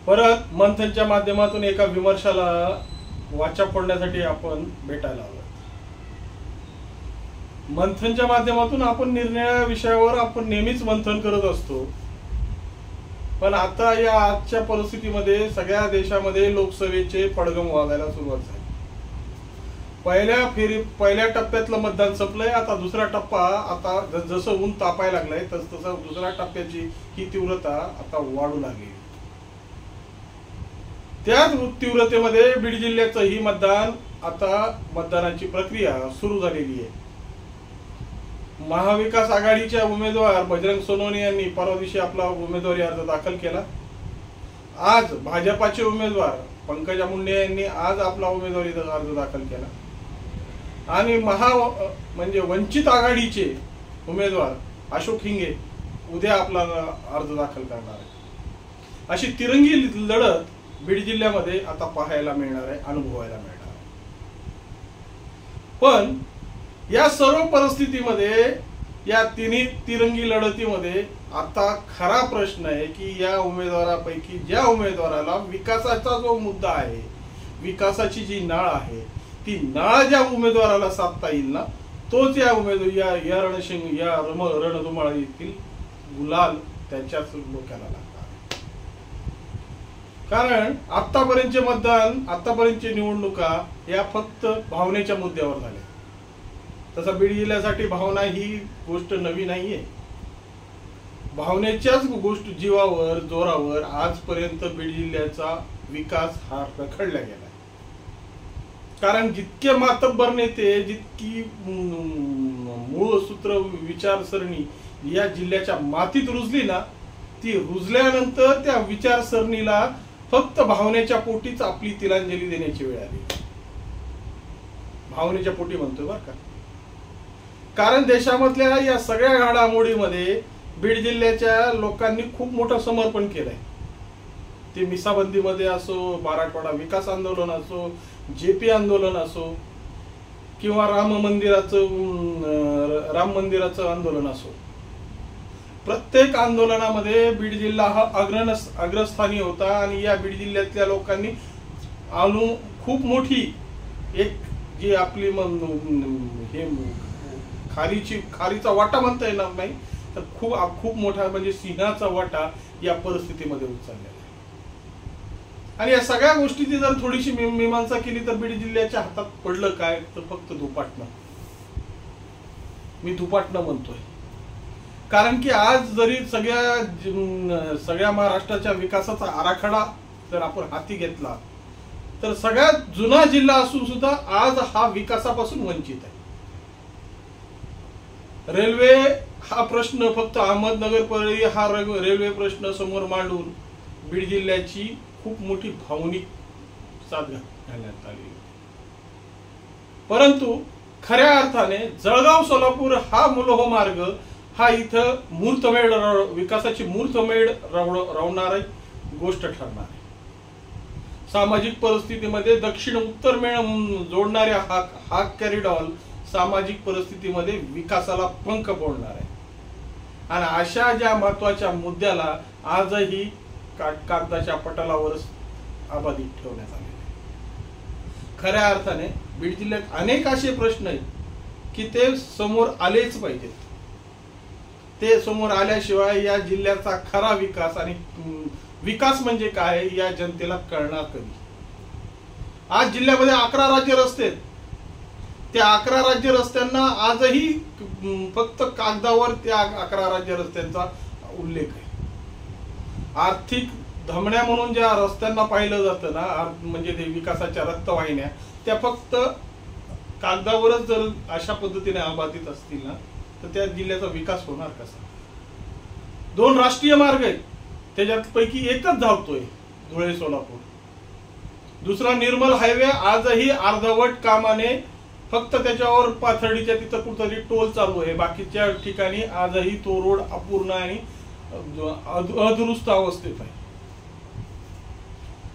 परत मंथनच्या माध्यमातून एका विमर्शाला वाचा फोडण्यासाठी आपण भेटायला आलो। मंथनच्या माध्यमातून आपण निरनिराळ्या विषयावर आपण नेहमीच मंथन करत असतो, पण आता या आजच्या परिस्थितीमध्ये सगळ्या देशामध्ये लोकसभेचे पडगम वाजायला सुरुवात झाली। पहिल्या टप्प्यातलं मतदान संपलंय, आता दुसरा टप्पा, आता जसं ऊन तापायला लागलंय तसं दुसऱ्या टप्प्याची ही तीव्रता आता वाढू लागली। त्याच तीव्रतेमध्ये बीड जिल्ह्याचं ही मतदानाची प्रक्रिया सुरू झालेली आहे। महाविकास आघाडीच्या उमेदवार बजरंग सोनवणे यांनी परवा दिवशी आपला उमेदवारी अर्ज दाखल केला। आज भाजपाचे उमेदवार पंकजा मुंडे यांनी आज आपला उमेदवारी अर्ज दाखल केला आणि म्हणजे वंचित आघाडीचे उमेदवार अशोक हिंगे उद्या आपला अर्ज दाखल करणार आहे। अशी तिरंगी लढत बीड जिल्ह्यामध्ये आता पाहायला मिळणार आहे, अनुभवायला मिळणार आहे। पण या सर्व परिस्थितीमध्ये, या तिन्ही तिरंगी लढतीमध्ये आता खरा प्रश्न आहे की या उमेदवारापैकी ज्या उमेदवाराला विकासाचा जो मुद्दा आहे, विकासाची जी नाळ आहे, ती नाळ ज्या उमेदवाराला साधता येईल ना, तोच या रणधुमाळीतील गुलाल त्याच्याच डोक्याला लागणार। कारण आतापर्यंतचे मतदान, आतापर्यंतच्या निवडणुका या फक्त भावनेच्या मुद्द्यावर झाल्या। तसा बीड जिल्ह्यासाठी भावना ही गोष्ट नवी नाहीये। भावनेच्याच गोष्ट जीवावर जोरावर आजपर्यंत बीड जिल्ह्याचा विकास हा रखडला गेला। कारण जितके मातब्बर नेते, जितकी मूळ सूत्र विचारसरणी या जिल्ह्याच्या मातीत रुजली ना, ती रुजल्यानंतर त्या विचारसरणीला फक्त भावनेच्या पोटीच आपली तिलांजली देण्याची वेळ आली। भावनेच्या पोटी म्हणतोय बरं का, कारण देशामधल्या या सगळ्या घडामोडीमध्ये बीड जिल्ह्याच्या लोकांनी खूप मोठं समर्पण केलंय। ते मिसाबंदीमध्ये असो, मराठवाडा विकास आंदोलन असो, जेपी आंदोलन असो, किंवा राम मंदिराचं आंदोलन असो, प्रत्येक आंदोलनामध्ये बीड जिल्हा हा अग्रस्थानी होता आणि या बीड जिल्ह्यातल्या लोकांनी खूप मोठी एक जी आपली हे खारीचा वाटा म्हणता येणार नाही, तर खूप मोठा म्हणजे सिंहाचा वाटा या परिस्थितीमध्ये उचललेला आहे। आणि या सगळ्या गोष्टीची जर थोडीशी मीमांसा केली तर बीड जिल्ह्याच्या हातात पडलं काय, तर फक्त धुपाटणं। मी धुपाटणं म्हणतोय कारण की आज जरी सगळ्या महाराष्ट्राच्या विकासाचा आराखडा जर आपण हाती घेतला, तर सगळ्यात जुना जिल्हा असून सुद्धा आज हा विकासापासून वंचित आहे। रेल्वे हा प्रश्न फक्त अहमदनगर परळी हा रेल्वे प्रश्न समोर मांडून बीड जिल्ह्याची खूप मोठी भावनिक साथ घालण्यात आली, परंतु खऱ्या अर्थाने जळगाव सोलापूर हा मूलभूत मार्ग हा इथं विकासाची मूर्तमेढ राहणारी गोष्ट ठरणार आहे। सामाजिक परिस्थितीमध्ये दक्षिण उत्तर जोडणाऱ्या हा कॉरिडॉर सामाजिक परिस्थितीमध्ये विकासाला पंख फोडणार आहे आणि अशा ज्या महत्वाच्या मुद्द्याला आजही कागदाच्या पटलावरच अबाधित ठेवण्यात आले आहे। खऱ्या अर्थाने बीड जिल्ह्यात अनेक असे प्रश्न आहेत की ते समोर आलेच पाहिजेत। ते समोर आल्याशिवाय या जिल्ह्याचा खरा विकास आणि विकास म्हणजे काय या जनतेला कळणार कधी। आज जिल्ह्यामध्ये 11 राज्य रस्ते आहेत, त्या 11 राज्य रस्त्यांना आजही फक्त कागदावर त्या 11 राज्य रस्त्यांचा उल्लेख आहे। आर्थिक धमण्या म्हणून ज्या रस्त्यांना पाहिलं जातं ना, म्हणजे ते विकासाच्या रक्तवाहिन्या, त्या फक्त कागदावरच जर अशा पद्धतीने अबाधित असतील ना, तर त्या जिल्ह्याचा विकास होणार कसा। 2 राष्ट्रीय मार्ग आहेत, त्याच्यापैकी एकच धावतोय धुळे सोलापूर, दुसरा निर्मल हायवे आजही अर्धवट कामाने फक्त त्याच्यावर पाथर्डीच्या तिथं कुठतरी टोल चालू आहे, बाकीच्या ठिकाणी आजही तो रोड अपूर्ण आणि अदुरुस्त अवस्थेत आहे।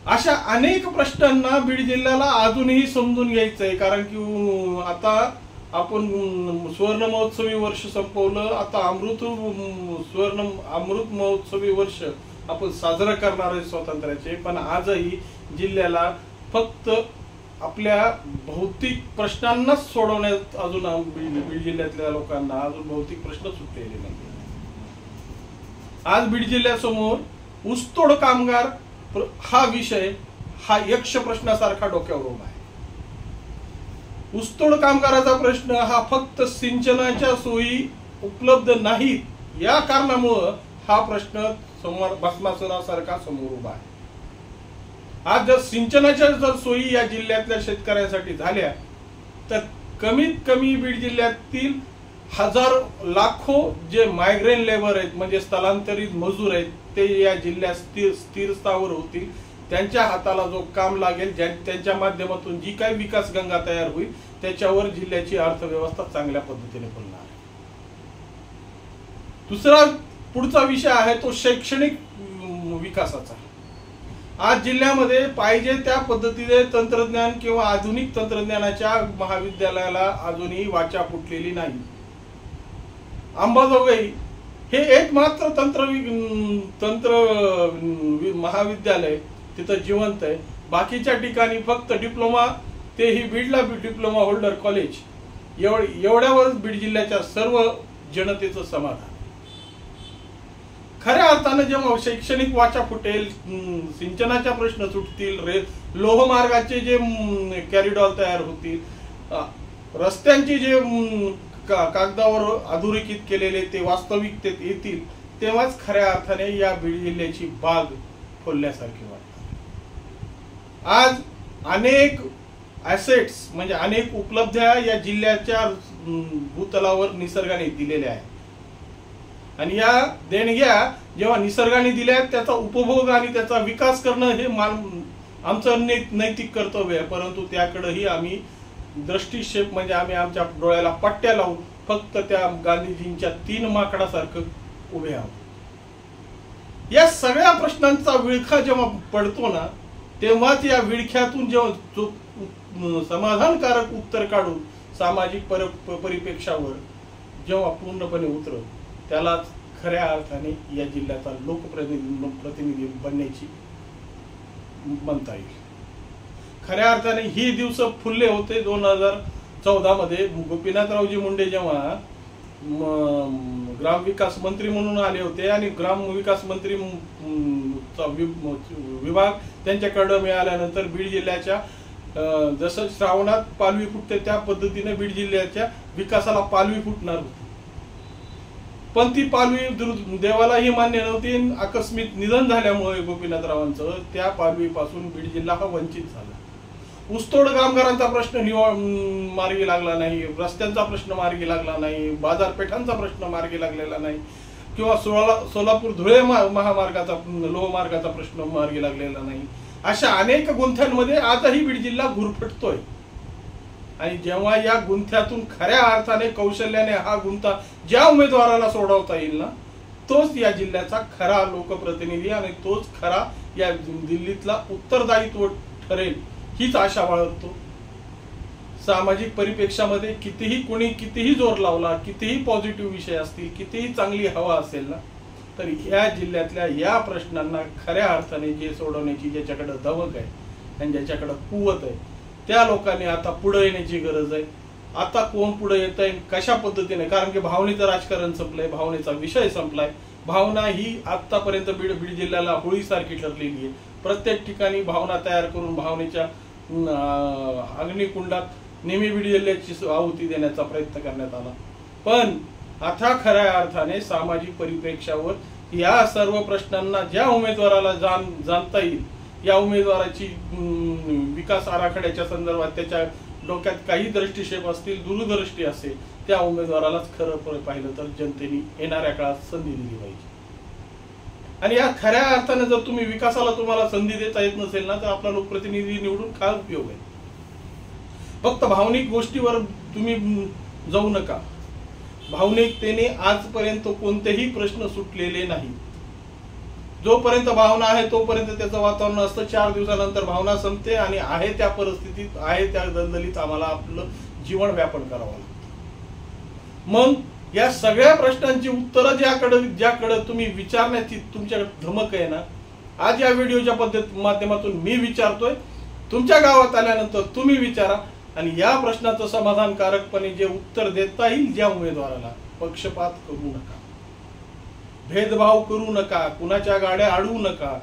अशा अनेक प्रश्नांना बीड जिल्ह्याला अजूनही समजून घ्यायचंय, कारण की आता आपण सुवर्ण महोत्सवी वर्ष संपवलं, आता अमृत महोत्सवी वर्ष आपण साजरा करणार आहे स्वातंत्र्याचे, पण आजही जिल्ह्याला फक्त आपल्या भौतिक प्रश्नांनाच सोडवण्यात अजून बीड जिल्ह्यातल्या लोकांना अजून भौतिक प्रश्न सुटलेले नाही. आज बीड जिल्ह्यासमोर ऊसतोड कामगार हा विषय हा यक्ष प्रश्नासारखा डोक्यावर उभा आहे. ऊसतोड कामगाराचा प्रश्न हा फक्त सिंचनाच्या सोयी उपलब्ध नाहीत या कारणामुळे हा प्रश्न समोर भस्मासुरासारखा समोर उभा आहे. आज जर सिंचनाच्या जर सोयी या जिल्ह्यातल्या शेतकऱ्यांसाठी झाल्या तर कमीत कमी बीड जिल्ह्यातील लाखो जे मायग्रेन लेबर आहेत म्हणजे स्थलांतरित मजूर आहेत ते या जिल्ह्यात स्थिर स्थावर होतील. त्यांच्या हाताला जो काम लागेल त्यांच्या माध्यमातून जी काही विकास गंगा तयार होईल त्याच्यावर जिल्ह्याची अर्थव्यवस्था चांगल्या पद्धतीने फुलणार आहे. दुसरा पुढचा विषय आहे तो शैक्षणिक विकासाचा. आज जिल्ह्यामध्ये पाहिजे त्या पद्धतीने तंत्रज्ञान किंवा आधुनिक तंत्रज्ञानाच्या महाविद्यालयाला अजूनही वाचा फुटलेली नाही. अंबाजोगाई हे एकमात्र तंत्र महाविद्यालय तिथं जिवंत आहे. बाकीच्या ठिकाणी फक्त डिप्लोमा, तेही बीडला डिप्लोमा होल्डर कॉलेज एवढ्यावर बीड जिल्ह्याच्या सर्व जनतेचं समाधान. खऱ्या अर्थानं जेव्हा शैक्षणिक वाचा फुटेल, सिंचनाचा प्रश्न सुटतील, लोहमार्गाचे जे कॅरिडॉर तयार होतील, रस्त्यांचे जे कागदावर अधोरेखित केलेले ते वास्तविकतेत येतील, तेव्हाच खऱ्या अर्थाने या बीड जिल्ह्याची बाग फुलल्यासारखी वाटते. आज अनेक ॲसेट्स म्हणजे अनेक उपलब्ध्या या जिल्ह्याच्या भूतलावर निसर्गाने दिलेल्या आहेत आणि या देणग्या जेव्हा निसर्गाने दिल्या त्याचा उपभोग आणि त्याचा विकास करणं हे आमचं नैतिक कर्तव्य आहे. परंतु त्याकडेही आम्ही दृष्टिक्षेप म्हणजे आम्ही आमच्या डोळ्याला पट्ट्या लावून फक्त त्या गांधीजींच्या 3 माकडासारखं उभे आहोत. या सगळ्या प्रश्नांचा विळखा जेव्हा पडतो ना तेव्हाच या विळख्यातून जेव्हा समाधानकारक उत्तर काढून सामाजिक परिप्रेक्षावर जेव्हा पूर्णपणे उतरत त्यालाच खऱ्या अर्थाने या जिल्ह्याचा लोकप्रतिनिधी बनण्याची म्हणता येईल. खऱ्या अर्थाने ही दिवस फुलले होते 2014 मध्ये. गोपीनाथरावजी मुंडे जेव्हा ग्रामविकास मंत्री म्हणून आले होते आणि ग्रामविकास मंत्री विभाग त्यांच्याकडे मिळाल्यानंतर बीड जिल्ह्याच्या जसं श्रावणात पालवी फुटते त्या पद्धतीने बीड जिल्ह्याच्या विकासाला पालवी फुटणार होती. पण ती पालवी देवालाही मान्य नव्हती. आकस्मिक निधन झाल्यामुळे गोपीनाथरावांचं त्या पालवीपासून बीड जिल्हा हा वंचित झाला. ऊसतोड कामगारांचा प्रश्न मार्गी लागला नाही, रस्त्यांचा प्रश्न मार्गी लागला नाही, बाजारपेठांचा प्रश्न मार्गी लागलेला नाही किंवा सोलापूर धुळे महामार्गाचा लोहमार्गाचा प्रश्न मार्गी लागलेला नाही. अशा अनेक गुंथ्यांमध्ये आजही बीड जिल्हा गुरफटतोय आणि जेव्हा या गुंथ्यातून खऱ्या अर्थाने कौशल्याने हा गुंथा ज्या उमेदवाराला सोडवता येईल ना तोच या जिल्ह्याचा खरा लोकप्रतिनिधी आणि तोच खरा या दिल्लीतला उत्तरदायित्व ठरेल हीच आशा बाळगतो. सामाजिक परिप्रेक्षामध्ये कितीही जोर लावला, कितीही पॉझिटिव्ह विषय असतील, कितीही चांगली हवा असेल ना तर या जिल्ह्यातल्या या प्रश्नांना खऱ्या अर्थाने जे सोडवण्याची ज्याच्याकडे धमक आहे आणि ज्याच्याकडे कुवत आहे त्या लोकांनी आता पुढे येण्याची गरज आहे. आता कोण पुढे येत आहे कशा पद्धतीने, कारण की भावनेचं राजकारण संपलंय, भावनेचा विषय संपलाय. भावना ही आतापर्यंत बीड जिल्ह्याला होळीसारखी ठरलेली आहे. प्रत्येक ठिकाणी भावना तयार करून भावनेच्या अग्निकुंडात नेहमी बीड जिल्ह्याची आहुती देण्याचा प्रयत्न करण्यात आला. पण आता खऱ्या अर्थाने सामाजिक परिप्रेक्षावर या सर्व प्रश्नांना ज्या उमेदवाराला जाणता येईल, या उमेदवाराची विकास आराखड्याच्या संदर्भात त्याच्या डोक्यात काही दृष्टिक्षेप असतील, दूरदृष्टी असेल, त्या उमेदवारालाच खरं पाहिलं तर जनतेने येणाऱ्या काळात संधी दिली पाहिजे. आणि या खऱ्या अर्थाने जर तुम्ही विकासाला तुम्हाला संधी देता येत नसेल ना तर आपला लोकप्रतिनिधी निवडून काय उपयोग आहे. फक्त भावनिक गोष्टीवर तुम्ही जाऊ नका. भावनिकतेने आजपर्यंत कोणतेही प्रश्न सुटलेले नाही. जोपर्यंत भावना आहे तोपर्यंत त्याचं वातावरण असतं. 4 दिवसानंतर भावना संपते आणि आहे त्या परिस्थितीत, आहे त्या दलदलीत आम्हाला आपलं जीवन व्यापन करावं लागतं. मग या सगळ्या प्रश्नांची उत्तरं ज्याकडे तुम्ही विचारण्याची तुमच्याकडे धमक आहे ना, आज या व्हिडिओच्या माध्यमातून मी विचारतोय. तुमच्या गावात आल्यानंतर तुम्ही विचारा आणि या प्रश्नाचं समाधानकारकपणे जे उत्तर देता येईल ज्या उमेदवाराला, पक्षपात करू नका, भेदभाव करू नका, कुणाच्या गाड्या अडवू नका.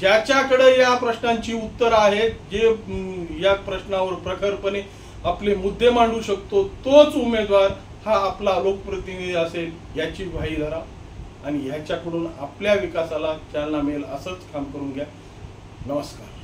ज्याच्याकडे या प्रश्नांची उत्तर आहेत, जे या प्रश्नावर प्रखरपणे आपले मुद्दे मांडू शकतो, तोच उमेदवार हा आपला लोकप्रतिनिधी असेल याची ग्वाही धरा आणि ह्याच्याकडून आपल्या विकासाला चालना मिळेल असंच काम करून घ्या. नमस्कार.